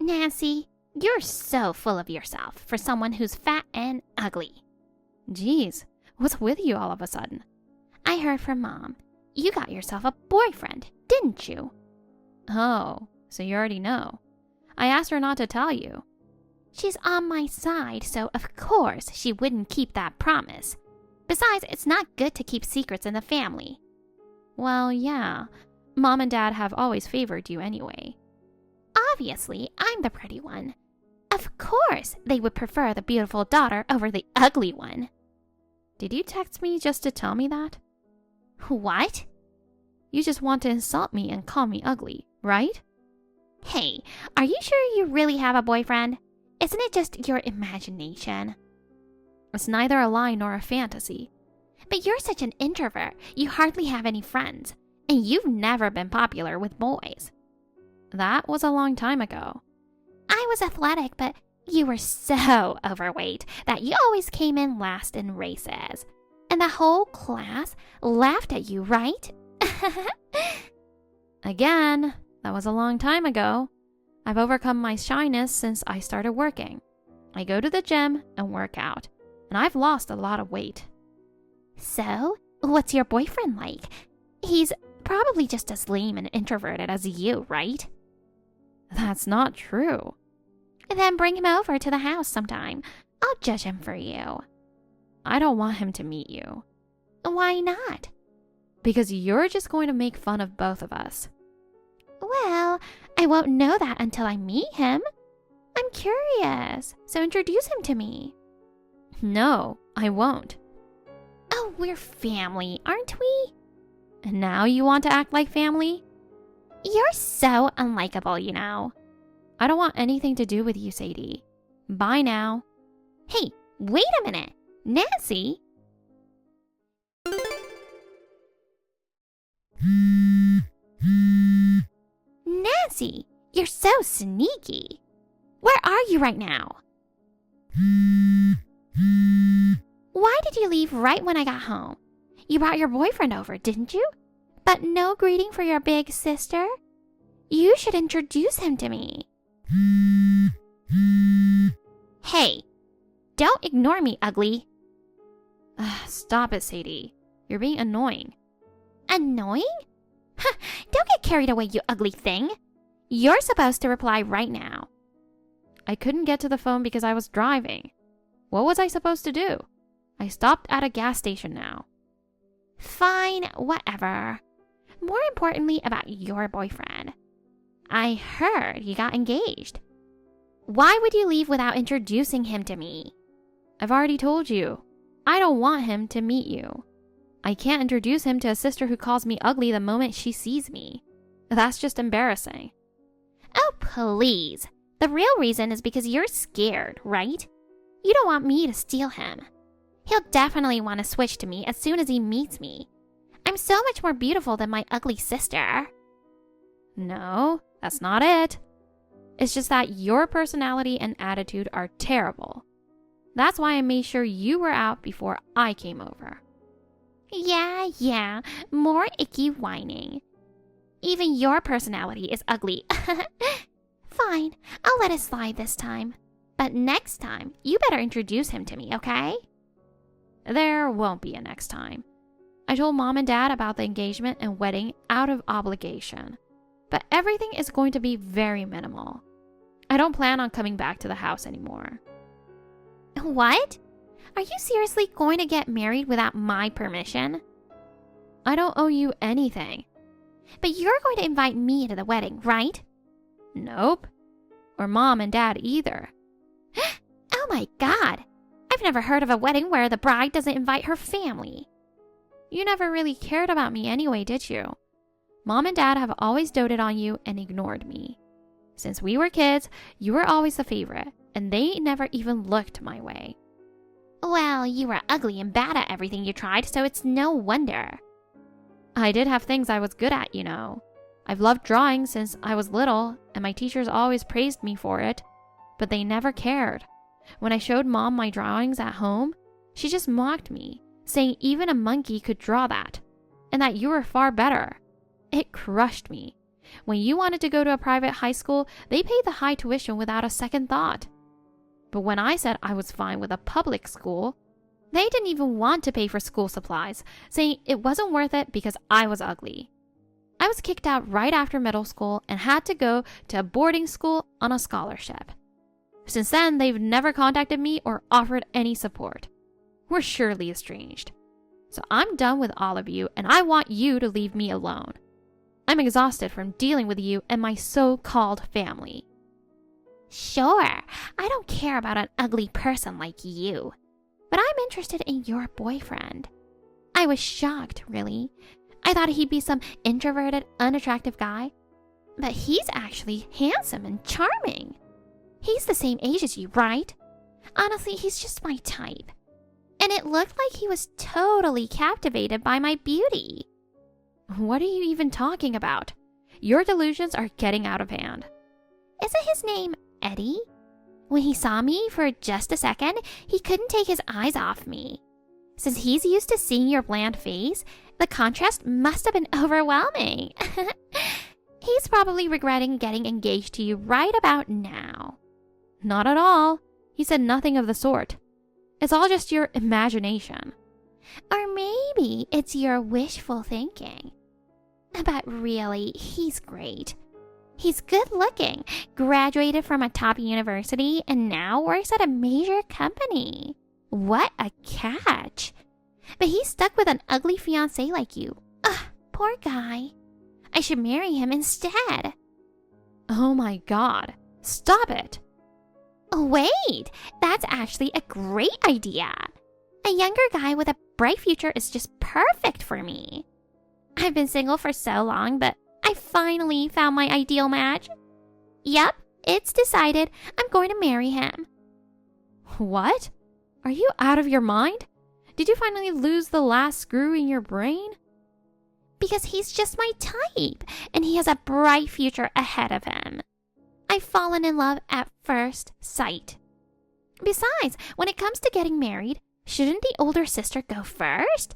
Nancy, you're so full of yourself for someone who's fat and ugly. Geez, what's with you all of a sudden? I heard from Mom. You got yourself a boyfriend, didn't you? Oh, so you already know. I asked her not to tell you. She's on my side, so of course she wouldn't keep that promise. Besides, it's not good to keep secrets in the family. Well, yeah. Mom and Dad have always favored you anyway. Obviously, I'm the pretty one. Of course, they would prefer the beautiful daughter over the ugly one. Did you text me just to tell me that? What? You just want to insult me and call me ugly, right? Hey, are you sure you really have a boyfriend? Isn't it just your imagination? It's neither a lie nor a fantasy. But you're such an introvert, you hardly have any friends, and you've never been popular with boys. That was a long time ago. I was athletic, but you were so overweight that you always came in last in races. And the whole class laughed at you, right? Again, that was a long time ago. I've overcome my shyness since I started working. I go to the gym and work out, and I've lost a lot of weight. So, what's your boyfriend like? He's probably just as lame and introverted as you, right? That's not true. Then bring him over to the house sometime. I'll judge him for you. I don't want him to meet you. Why not? Because you're just going to make fun of both of us. Well, I won't know that until I meet him. I'm curious, so introduce him to me. No, I won't. Oh, we're family, aren't we? And now you want to act like family? You're so unlikable, you know. I don't want anything to do with you, Sadie. Bye now. Hey, wait a minute. Nancy? Nancy, you're so sneaky. Where are you right now? Why did you leave right when I got home? You brought your boyfriend over, didn't you? But no greeting for your big sister? You should introduce him to me. Hey, don't ignore me, ugly. Stop it, Sadie. You're being annoying. Annoying? Don't get carried away, you ugly thing. You're supposed to reply right now. I couldn't get to the phone because I was driving. What was I supposed to do? I stopped at a gas station now. Fine, whatever. More importantly about your boyfriend. I heard you got engaged. Why would you leave without introducing him to me? I've already told you. I don't want him to meet you. I can't introduce him to a sister who calls me ugly the moment she sees me. That's just embarrassing. Oh, please. The real reason is because you're scared, right? You don't want me to steal him. He'll definitely want to switch to me as soon as he meets me. I'm so much more beautiful than my ugly sister. No, that's not it. It's just that your personality and attitude are terrible. That's why I made sure you were out before I came over. Yeah, more icky whining. Even your personality is ugly. Fine, I'll let it slide this time. But next time, you better introduce him to me, okay? There won't be a next time. I told Mom and Dad about the engagement and wedding out of obligation. But everything is going to be very minimal. I don't plan on coming back to the house anymore. What? Are you seriously going to get married without my permission? I don't owe you anything. But you're going to invite me to the wedding, right? Nope. Or Mom and Dad either. Oh my God. I've never heard of a wedding where the bride doesn't invite her family. You never really cared about me anyway, did you? Mom and Dad have always doted on you and ignored me. Since we were kids, you were always the favorite, and they never even looked my way. Well, you were ugly and bad at everything you tried, so it's no wonder. I did have things I was good at, you know. I've loved drawing since I was little, and my teachers always praised me for it, but they never cared. When I showed Mom my drawings at home, she just mocked me, saying even a monkey could draw that, and that you were far better. It crushed me, When you wanted to go to a private high school, they paid the high tuition without a second thought. But when I said I was fine with a public school, they didn't even want to pay for school supplies, saying it wasn't worth it because I was ugly. I was kicked out right after middle school and had to go to a boarding school on a scholarship. Since then, they've never contacted me or offered any support. We're surely estranged. So I'm done with all of you, and I want you to leave me alone. I'm exhausted from dealing with you and my so-called family. Sure, I don't care about an ugly person like you, but I'm interested in your boyfriend. I was shocked, really. I thought he'd be some introverted, unattractive guy, but he's actually handsome and charming. He's the same age as you, right? Honestly, he's just my type. And it looked like he was totally captivated by my beauty. What are you even talking about? Your delusions are getting out of hand. Isn't his name Eddie? When he saw me for just a second, he couldn't take his eyes off me. Since he's used to seeing your bland face, the contrast must have been overwhelming. He's probably regretting getting engaged to you right about now. Not at all. He said nothing of the sort. It's all just your imagination. Or maybe it's your wishful thinking. But really, he's great. He's good looking, graduated from a top university, and now works at a major company. What a catch. But he's stuck with an ugly fiancé like you. Ugh, poor guy. I should marry him instead. Oh my God. Stop it. Wait, that's actually a great idea. A younger guy with a bright future is just perfect for me. I've been single for so long, but I finally found my ideal match. Yep, it's decided. I'm going to marry him. What? Are you out of your mind? Did you finally lose the last screw in your brain? Because he's just my type, and he has a bright future ahead of him. I've fallen in love at first sight. Besides, when it comes to getting married, shouldn't the older sister go first?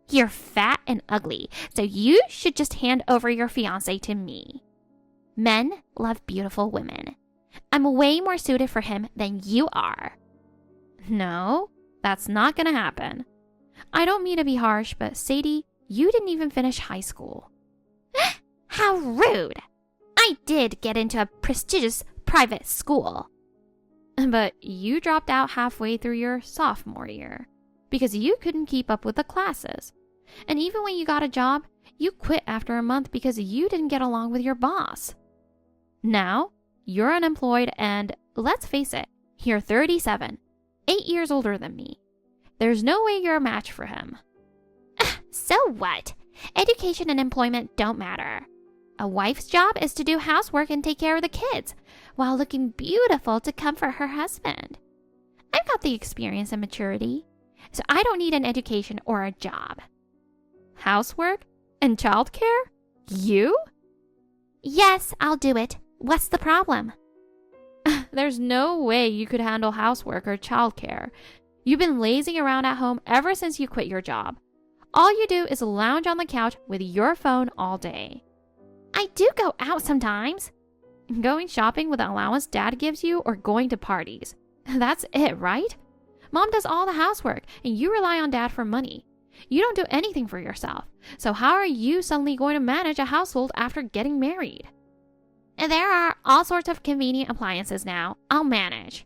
You're fat and ugly, so you should just hand over your fiancé to me. Men love beautiful women. I'm way more suited for him than you are. No, that's not gonna happen. I don't mean to be harsh, but Sadie, you didn't even finish high school. How rude! I did get into a prestigious private school. But you dropped out halfway through your sophomore year because you couldn't keep up with the classes. And even when you got a job, you quit after a month because you didn't get along with your boss. Now, you're unemployed and, let's face it, you're 37, 8 years older than me. There's no way you're a match for him. So what? Education and employment don't matter. A wife's job is to do housework and take care of the kids, while looking beautiful to comfort her husband. I've got the experience and maturity, so I don't need an education or a job. Housework? And childcare? You? Yes, I'll do it. What's the problem? There's no way you could handle housework or childcare. You've been lazing around at home ever since you quit your job. All you do is lounge on the couch with your phone all day. I do go out sometimes. Going shopping with the allowance dad gives you or going to parties. That's it, right? Mom does all the housework and you rely on dad for money. You don't do anything for yourself. So how are you suddenly going to manage a household after getting married? There are all sorts of convenient appliances now. I'll manage.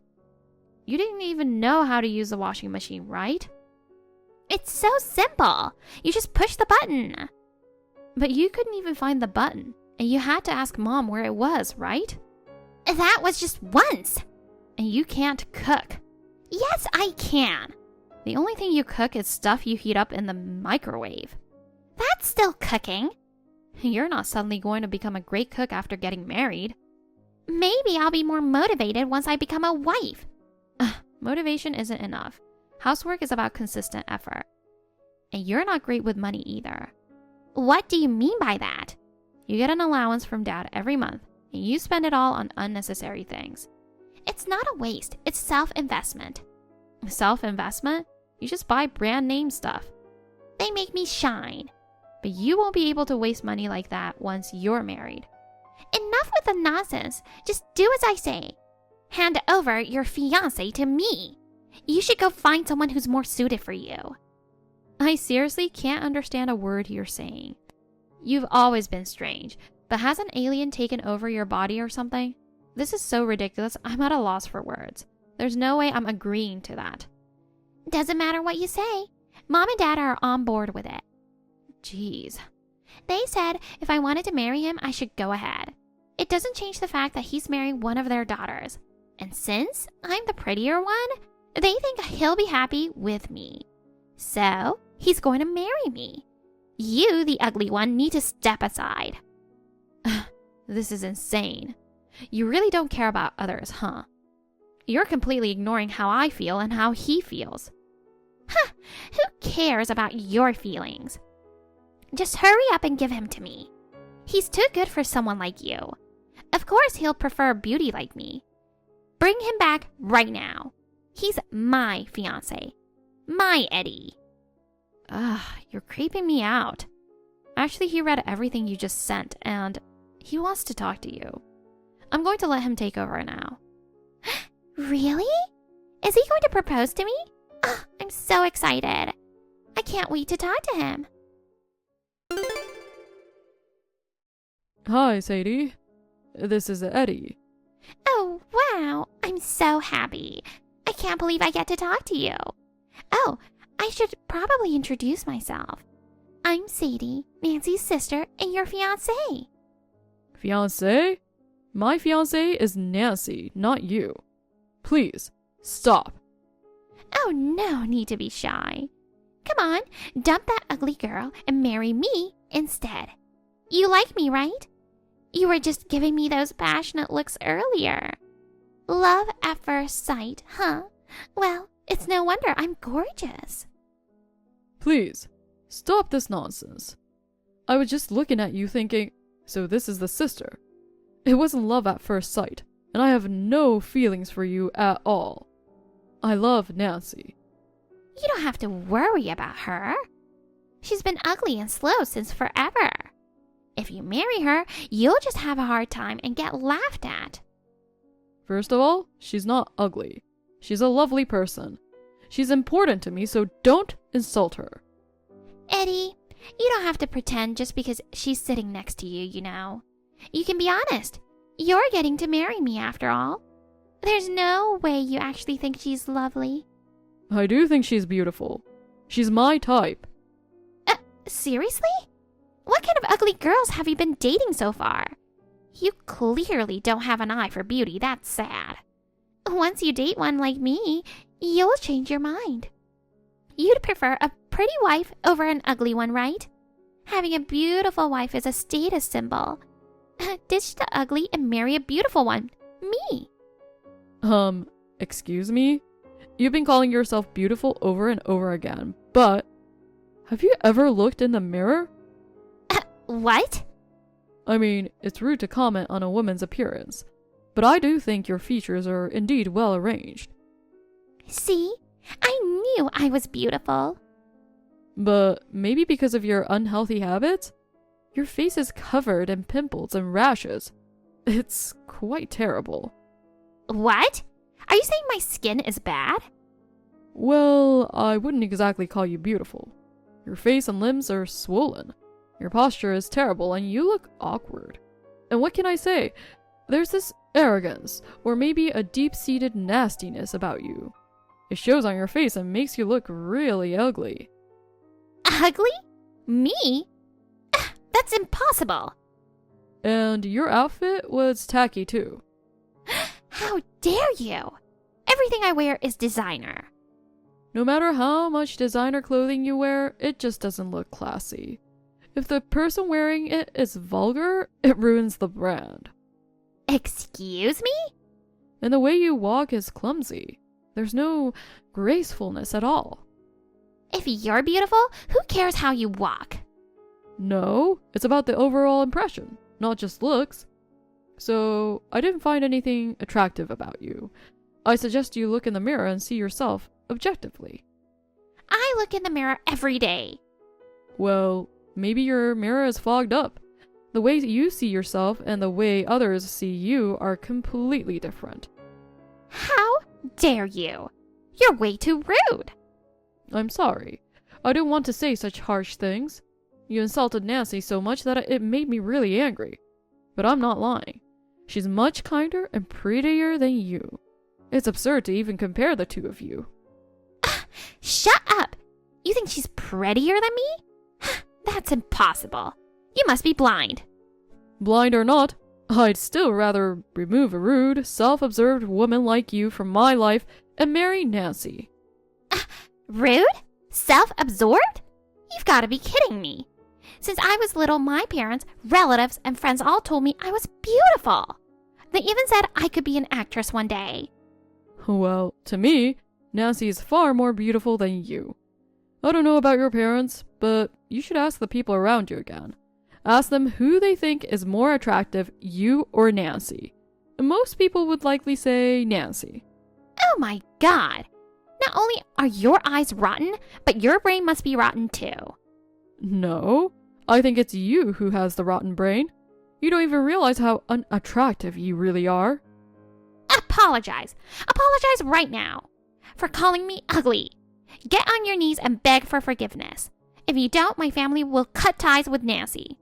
You didn't even know how to use the washing machine, right? It's so simple. You just push the button. But you couldn't even find the button, and you had to ask Mom where it was, right? That was just once. And you can't cook. Yes, I can. The only thing you cook is stuff you heat up in the microwave. That's still cooking. You're not suddenly going to become a great cook after getting married. Maybe I'll be more motivated once I become a wife. Motivation isn't enough. Housework is about consistent effort. And you're not great with money either. What do you mean by that? You get an allowance from dad every month, and you spend it all on unnecessary things. It's not a waste, it's self-investment. Self-investment? You just buy brand name stuff. They make me shine. But you won't be able to waste money like that once you're married. Enough with the nonsense. Just do as I say. Hand over your fiancé to me. You should go find someone who's more suited for you. I seriously can't understand a word you're saying. You've always been strange, but has an alien taken over your body or something? This is so ridiculous, I'm at a loss for words. There's no way I'm agreeing to that. Doesn't matter what you say. Mom and Dad are on board with it. Jeez. They said if I wanted to marry him, I should go ahead. It doesn't change the fact that he's marrying one of their daughters. And since I'm the prettier one, they think he'll be happy with me. So, he's going to marry me. You, the ugly one, need to step aside. This is insane. You really don't care about others, huh? You're completely ignoring how I feel and how he feels. Huh, who cares about your feelings? Just hurry up and give him to me. He's too good for someone like you. Of course he'll prefer beauty like me. Bring him back right now. He's my fiancé. My Eddie. You're creeping me out. Actually, he read everything you just sent, and he wants to talk to you. I'm going to let him take over now. Really? Is he going to propose to me? Oh, I'm so excited. I can't wait to talk to him. Hi, Sadie. This is Eddie. Oh, wow. I'm so happy. I can't believe I get to talk to you. Oh, I should probably introduce myself. I'm Sadie, Nancy's sister, and your fiancé. Fiancé? My fiancé is Nancy, not you. Please, stop. Oh, no need to be shy. Come on, dump that ugly girl and marry me instead. You like me, right? You were just giving me those passionate looks earlier. Love at first sight, huh? Well, it's no wonder I'm gorgeous. Please, stop this nonsense. I was just looking at you thinking, so this is the sister. It wasn't love at first sight, and I have no feelings for you at all. I love Nancy. You don't have to worry about her. She's been ugly and slow since forever. If you marry her, you'll just have a hard time and get laughed at. First of all, she's not ugly. She's a lovely person. She's important to me, so don't insult her. Eddie, you don't have to pretend just because she's sitting next to you, you know. You can be honest. You're getting to marry me after all. There's no way you actually think she's lovely. I do think she's beautiful. She's my type. Seriously? What kind of ugly girls have you been dating so far? You clearly don't have an eye for beauty, that's sad. Once you date one like me, you'll change your mind. You'd prefer a pretty wife over an ugly one, right? Having a beautiful wife is a status symbol. Ditch the ugly and marry a beautiful one. Me. Excuse me? You've been calling yourself beautiful over and over again, but have you ever looked in the mirror? What? I mean, it's rude to comment on a woman's appearance, but I do think your features are indeed well arranged. See? I knew I was beautiful. But maybe because of your unhealthy habits? Your face is covered in pimples and rashes. It's quite terrible. What? Are you saying my skin is bad? Well, I wouldn't exactly call you beautiful. Your face and limbs are swollen. Your posture is terrible and you look awkward. And what can I say? There's this arrogance, or maybe a deep-seated nastiness about you. It shows on your face and makes you look really ugly. Ugly? Me? That's impossible. And your outfit was tacky too. How dare you? Everything I wear is designer. No matter how much designer clothing you wear, it just doesn't look classy. If the person wearing it is vulgar, it ruins the brand. Excuse me? And the way you walk is clumsy. There's no gracefulness at all. If you're beautiful, who cares how you walk? No, it's about the overall impression, not just looks. So, I didn't find anything attractive about you. I suggest you look in the mirror and see yourself objectively. I look in the mirror every day. Well, maybe your mirror is fogged up. The way you see yourself and the way others see you are completely different. How dare you? You're way too rude. I'm sorry. I didn't want to say such harsh things. You insulted Nancy so much that it made me really angry. But I'm not lying. She's much kinder and prettier than you. It's absurd to even compare the two of you. Shut up! You think she's prettier than me? That's impossible. You must be blind. Blind or not, I'd still rather remove a rude, self-absorbed woman like you from my life and marry Nancy. Rude? Self-absorbed? You've got to be kidding me. Since I was little, my parents, relatives, and friends all told me I was beautiful. They even said I could be an actress one day. Well, to me, Nancy is far more beautiful than you. I don't know about your parents, but you should ask the people around you again. Ask them who they think is more attractive, you or Nancy. Most people would likely say Nancy. Oh my God! Not only are your eyes rotten, but your brain must be rotten too. No, I think it's you who has the rotten brain. You don't even realize how unattractive you really are. Apologize. Apologize right now for calling me ugly. Get on your knees and beg for forgiveness. If you don't, my family will cut ties with Nancy.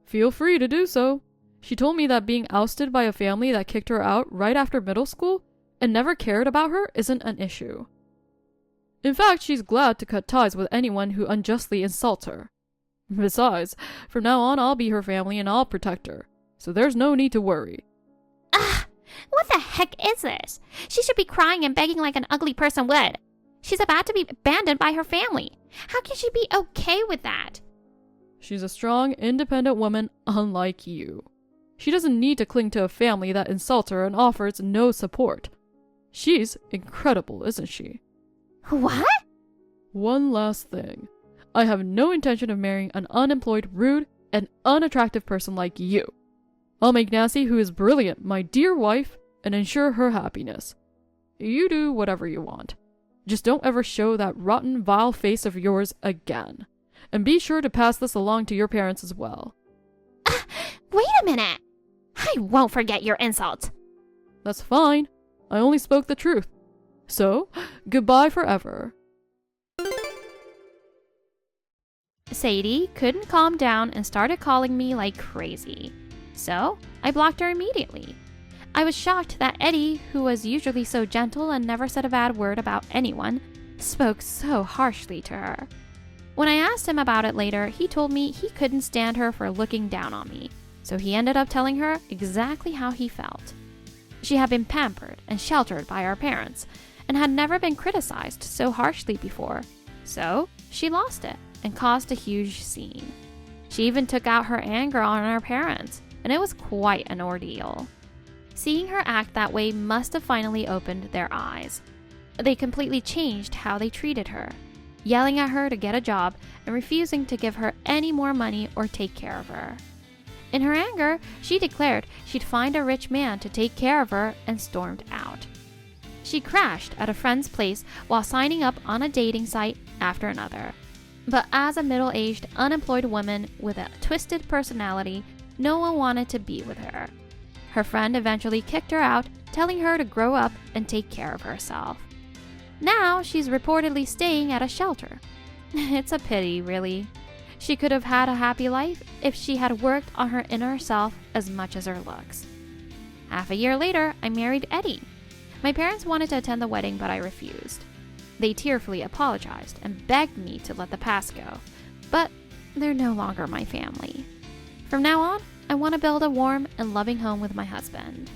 Feel free to do so. She told me that being ousted by a family that kicked her out right after middle school and never cared about her isn't an issue. In fact, she's glad to cut ties with anyone who unjustly insults her. Besides, from now on I'll be her family and I'll protect her, so there's no need to worry. What the heck is this? She should be crying and begging like an ugly person would. She's about to be abandoned by her family. How can she be okay with that? She's a strong, independent woman unlike you. She doesn't need to cling to a family that insults her and offers no support. She's incredible, isn't she? What? One last thing. I have no intention of marrying an unemployed, rude, and unattractive person like you. I'll make Nancy, who is brilliant, my dear wife, and ensure her happiness. You do whatever you want. Just don't ever show that rotten, vile face of yours again. And be sure to pass this along to your parents as well. Wait a minute. I won't forget your insult. That's fine. I only spoke the truth. So, goodbye forever. Sadie couldn't calm down and started calling me like crazy. So, I blocked her immediately. I was shocked that Eddie, who was usually so gentle and never said a bad word about anyone, spoke so harshly to her. When I asked him about it later, he told me he couldn't stand her for looking down on me, so he ended up telling her exactly how he felt. She had been pampered and sheltered by our parents, and had never been criticized so harshly before, so she lost it and caused a huge scene. She even took out her anger on our parents, and it was quite an ordeal. Seeing her act that way must have finally opened their eyes. They completely changed how they treated her, yelling at her to get a job and refusing to give her any more money or take care of her. In her anger, she declared she'd find a rich man to take care of her and stormed out. She crashed at a friend's place while signing up on a dating site after another. But as a middle-aged, unemployed woman with a twisted personality, no one wanted to be with her. Her friend eventually kicked her out, telling her to grow up and take care of herself. Now she's reportedly staying at a shelter. It's a pity, really. She could have had a happy life if she had worked on her inner self as much as her looks. Half a year later, I married Eddie. My parents wanted to attend the wedding, but I refused. They tearfully apologized and begged me to let the past go, but they're no longer my family. From now on, I want to build a warm and loving home with my husband.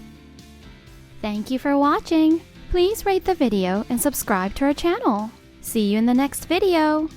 Thank you for watching. Please rate the video and subscribe to our channel. See you in the next video.